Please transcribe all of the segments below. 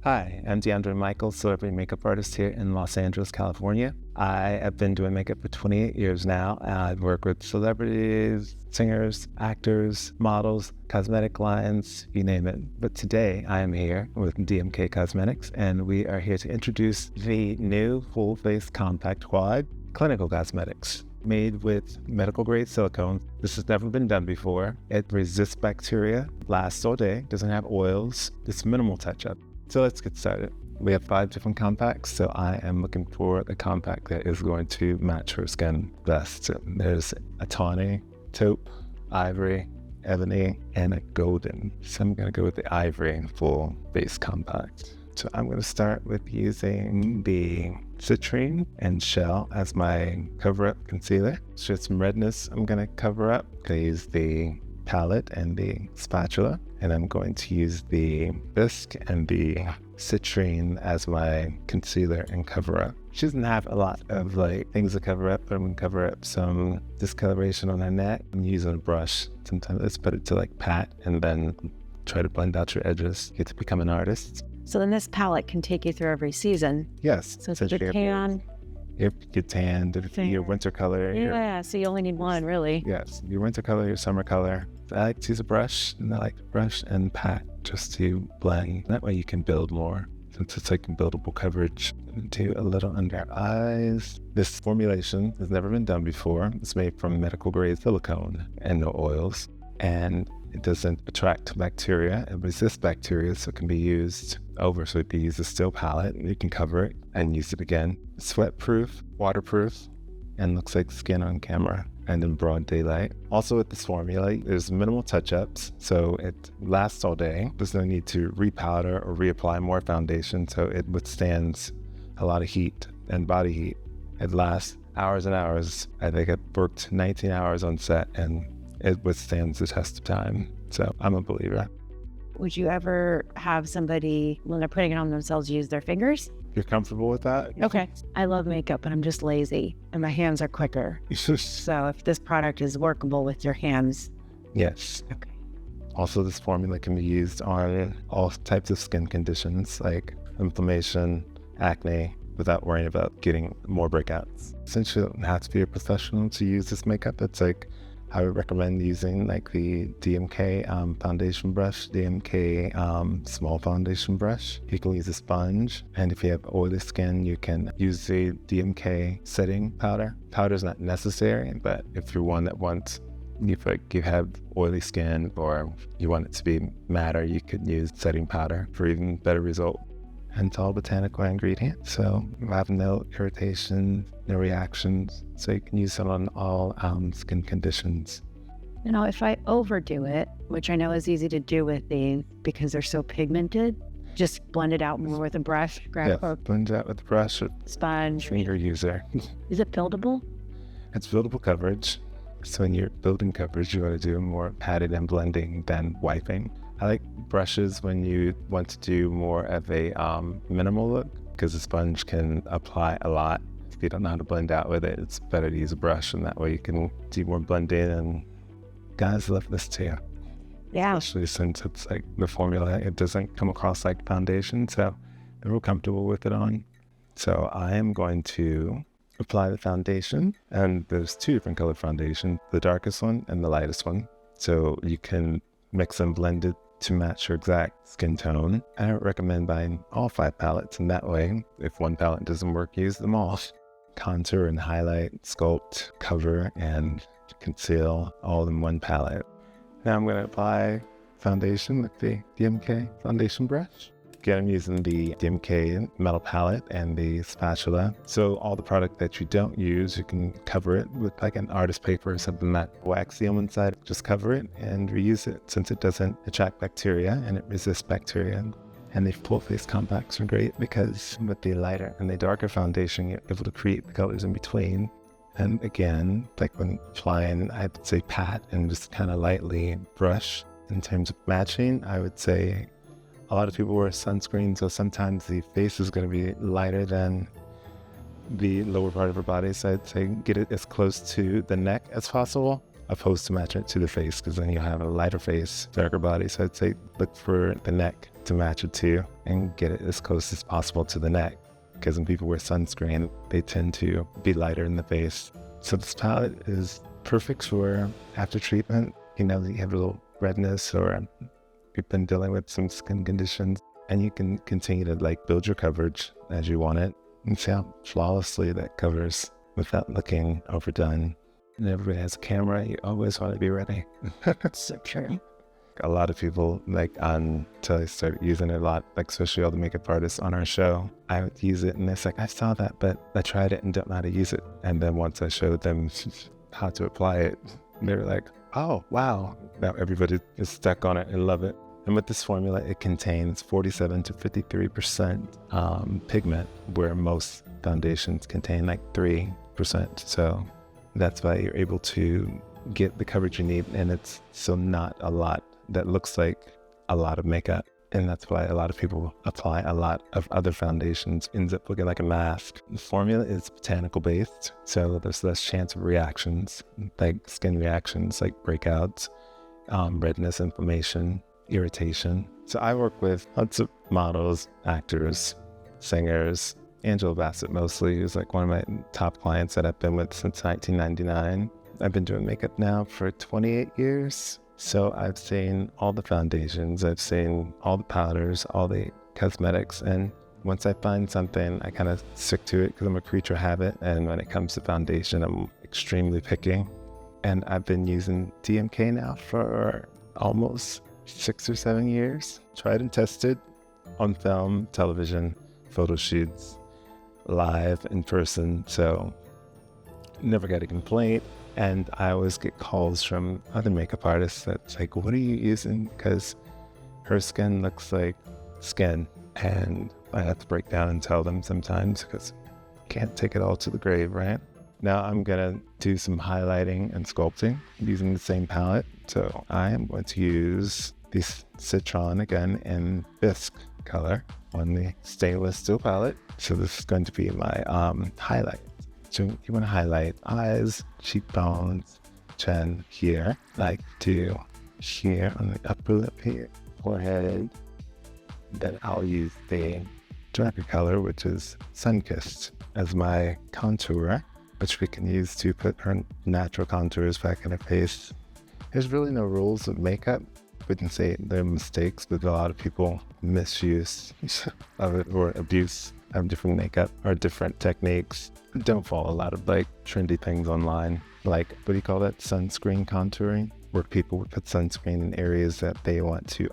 Hi, I'm DeAndre Michael, celebrity makeup artist here in Los Angeles, California. I have been doing makeup for 28 years now. I've worked with celebrities, singers, actors, models, cosmetic lines, you name it. But today I am here with DMK Cosmetics, and we are here to introduce the new full-face compact quad clinical cosmetics made with medical-grade silicone. This has never been done before. It resists bacteria, lasts all day, doesn't have oils, it's minimal touch-up. So let's get started. We have 5 different compacts, so I am looking for the compact that is going to match her skin best. So there's a tawny, taupe, ivory, ebony, and a golden. So I'm going to go with the ivory full base compact. So I'm going to start with using the citrine and shell as my cover-up concealer. So some redness I'm going to cover up. I'm going to use the palette and the spatula, and I'm going to use the bisque and the citrine as my concealer and cover up. She doesn't have a lot of things to cover up, but I'm going to cover up some discoloration on her neck. I'm using a brush. Sometimes it's better to pat and then try to blend out your edges. You get to become an artist. So then this palette can take you through every season. Yes. So it's your tan. Your tan, your winter color. Yeah, so you only need one, really. Yes, your winter color, your summer color. I like to use a brush, and I like to brush and pat just to blend. That way you can build more, since it's like buildable coverage. Do a little under your eyes. This formulation has never been done before. It's made from medical grade silicone and no oils. And it doesn't attract bacteria. It resists bacteria, so it can be used over. So if you use a still palette, you can cover it and use it again. Sweat-proof, waterproof, and looks like skin on camera and in broad daylight. Also with this formula, there's minimal touch-ups, so it lasts all day. There's no need to repowder or reapply more foundation, so it withstands a lot of heat and body heat. It lasts hours and hours. I think I worked 19 hours on set, and it withstands the test of time. So I'm a believer. Would you ever have somebody, when they're putting it on themselves, use their fingers? You're comfortable with that? Okay. I love makeup, but I'm just lazy, and my hands are quicker. So if this product is workable with your hands. Yes. Okay. Also, this formula can be used on all types of skin conditions like inflammation, acne, without worrying about getting more breakouts. Since you don't have to be a professional to use this makeup, it's I would recommend using the DMK foundation brush, DMK small foundation brush. You can use a sponge, and if you have oily skin, you can use the DMK setting powder. Powder is not necessary, but if you're one that wants, if you have oily skin or you want it to be matter, you could use setting powder for even better result. And it's all botanical ingredients, so you have no irritation, no reactions, so you can use it on all skin conditions. If I overdo it, which I know is easy to do with these because they're so pigmented, just blend it out more with a brush, grab a blend it out with a brush or sponge. Finger user. Is it buildable? It's buildable coverage. So when you're building coverage, you want to do more patted and blending than wiping. I like brushes when you want to do more of a minimal look, because the sponge can apply a lot. If you don't know how to blend out with it, it's better to use a brush, and that way you can do more blending. And guys love this too. Yeah. Especially since it's the formula, it doesn't come across like foundation, so they're real comfortable with it on. So I am going to apply the foundation, and there's 2 different color foundations, the darkest one and the lightest one. So you can mix and blend it to match your exact skin tone. I don't recommend buying all 5 palettes, and that way, if one palette doesn't work, use them all. Contour and highlight, sculpt, cover, and conceal all in one palette. Now I'm going to apply foundation with the DMK foundation brush. Again, I'm using the DMK metal palette and the spatula. So all the product that you don't use, you can cover it with an artist paper or something that waxy on one side. Just cover it and reuse it, since it doesn't attract bacteria and it resists bacteria. And the full face compacts are great because with the lighter and the darker foundation, you're able to create the colors in between. And again, when applying, I would say pat and just kind of lightly brush. In terms of matching, I would say a lot of people wear sunscreen, so sometimes the face is going to be lighter than the lower part of her body. So I'd say get it as close to the neck as possible, opposed to matching it to the face, because then you have a lighter face, darker body. So I'd say look for the neck to match it to and get it as close as possible to the neck. Because when people wear sunscreen, they tend to be lighter in the face. So this palette is perfect for after treatment. You have a little redness or you've been dealing with some skin conditions, and you can continue to build your coverage as you want it and see how flawlessly that covers without looking overdone. And everybody has a camera, you always want to be ready. So true. A lot of people, until I started using it a lot, especially all the makeup artists on our show, I would use it and it's I saw that, but I tried it and don't know how to use it. And then once I showed them how to apply it, they were like, oh, wow. Now everybody is stuck on it and love it. And with this formula, it contains 47 to 53% pigment, where most foundations contain 3%. So that's why you're able to get the coverage you need, and it's so not a lot that looks like a lot of makeup. And that's why a lot of people apply a lot of other foundations, ends up looking like a mask. The formula is botanical based, so there's less chance of reactions, like skin reactions, like breakouts, redness, inflammation, irritation. So I work with lots of models, actors, singers. Angela Bassett mostly is one of my top clients that I've been with since 1999. I've been doing makeup now for 28 years. So I've seen all the foundations, I've seen all the powders, all the cosmetics, and once I find something, I kind of stick to it because I'm a creature of habit, and when it comes to foundation, I'm extremely picky. And I've been using DMK now for almost 6 or 7 years. Tried and tested on film, television, photo shoots, live, in person, so never got a complaint. And I always get calls from other makeup artists that's what are you using? Because her skin looks like skin. And I have to break down and tell them sometimes because can't take it all to the grave, right? Now I'm going to do some highlighting and sculpting using the same palette. So I am going to use this Citron again in bisque color on the stainless steel palette. So this is going to be my highlight. So you want to highlight eyes, cheekbones, chin here, to here on the upper lip here, forehead. Then I'll use the darker color, which is Sun-Kissed, as my contour, which we can use to put her natural contours back in her face. There's really no rules of makeup. We can say there are mistakes, but a lot of people misuse of it or abuse of different makeup or different techniques. Don't follow a lot of trendy things online, what do you call that? Sunscreen contouring, where people would put sunscreen in areas that they want to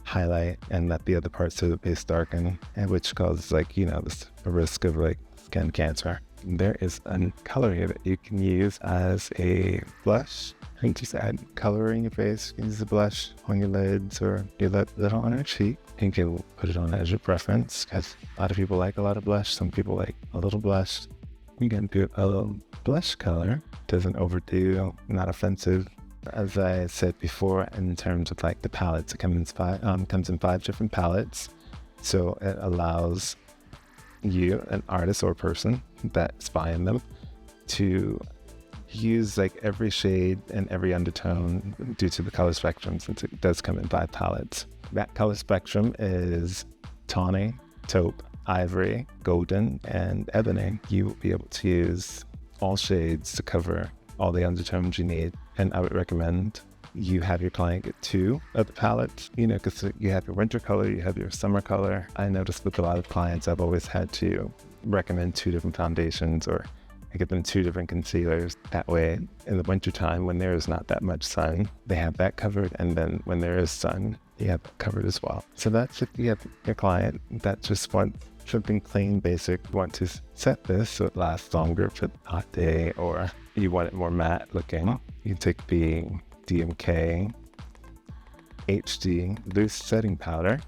highlight and let the other parts of the face darken, and which causes this a risk of skin cancer. There is a color here that you can use as a blush. You can just add color in your face. You can use a blush on your lids or your lip, little on your cheek. You can put it on as your preference, because a lot of people like a lot of blush. Some people like a little blush. You can do a little blush color. Doesn't overdo, not offensive. As I said before, in terms of the palettes, it comes in 5 different palettes. So it allows you, an artist or person that's buying them, to use every shade and every undertone due to the color spectrum, since it does come in 5 palettes. That color spectrum is tawny, taupe, ivory, golden, and ebony. You will be able to use all shades to cover all the undertones you need. And I would recommend you have your client get 2 of the palettes, because you have your winter color, you have your summer color. I noticed with a lot of clients, I've always had to recommend 2 different foundations, or I give them 2 different concealers. That way, in the wintertime, when there is not that much sun, they have that covered. And then when there is sun, you have it covered as well. So that's if you have your client that just wants something clean, basic, want to set this so it lasts longer for a hot day, or you want it more matte looking. You can take the DMK HD Loose Setting Powder.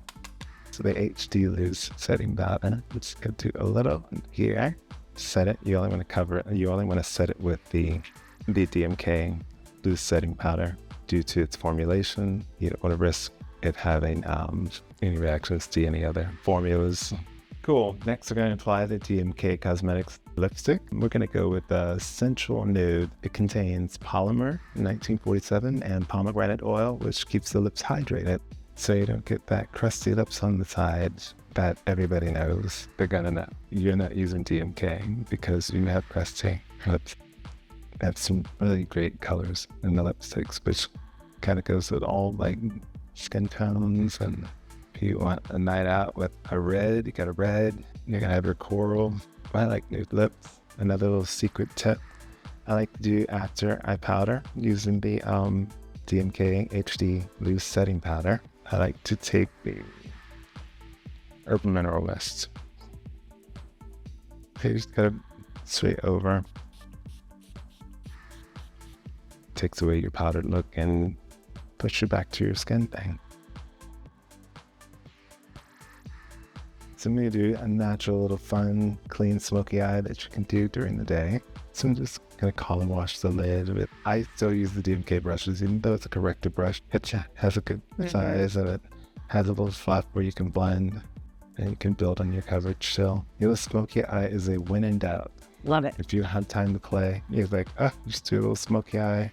So the HD Loose Setting Powder, let's go to a little here. Set it, you only want to cover it, you only want to set it with the DMK Loose Setting Powder. Due to its formulation, you don't want to risk it having any reactions to any other formulas. Cool. Next, we're going to apply the DMK Cosmetics lipstick. We're going to go with the Sensual Nude. It contains polymer 1947 and pomegranate oil, which keeps the lips hydrated. so you don't get that crusty lips on the sides that everybody knows they're gonna know. You're not using DMK because you have crusty lips. Have some really great colors in the lipsticks, which kind of goes with all like skin tones. And if you want a night out with a red, you got a red. You're gonna have your coral. I like nude lips. Another little secret tip I like to do after eye powder using the DMK HD loose setting powder. I like to take the Urban Mineral Mist. You just gotta sway over. Takes away your powdered look and puts you back to your skin thing. So I'm gonna do a natural little fun, clean, smoky eye that you can do during the day. So I'm just gonna color wash the lid with, I still use the DMK brushes, even though it's a corrective brush. It has a good size and it has a little flap where you can blend and you can build on your coverage still. Your smoky eye is a when in doubt. Love it. If you have time to play, you're like, just do a little smoky eye.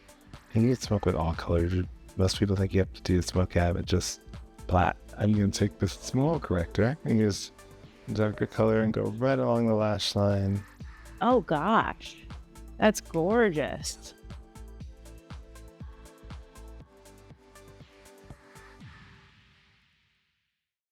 And you can smoke with all colors. Most people think you have to do the smoky eye, but just black. I'm gonna take this small corrector and use darker color and go right along the lash line. Oh gosh, that's gorgeous.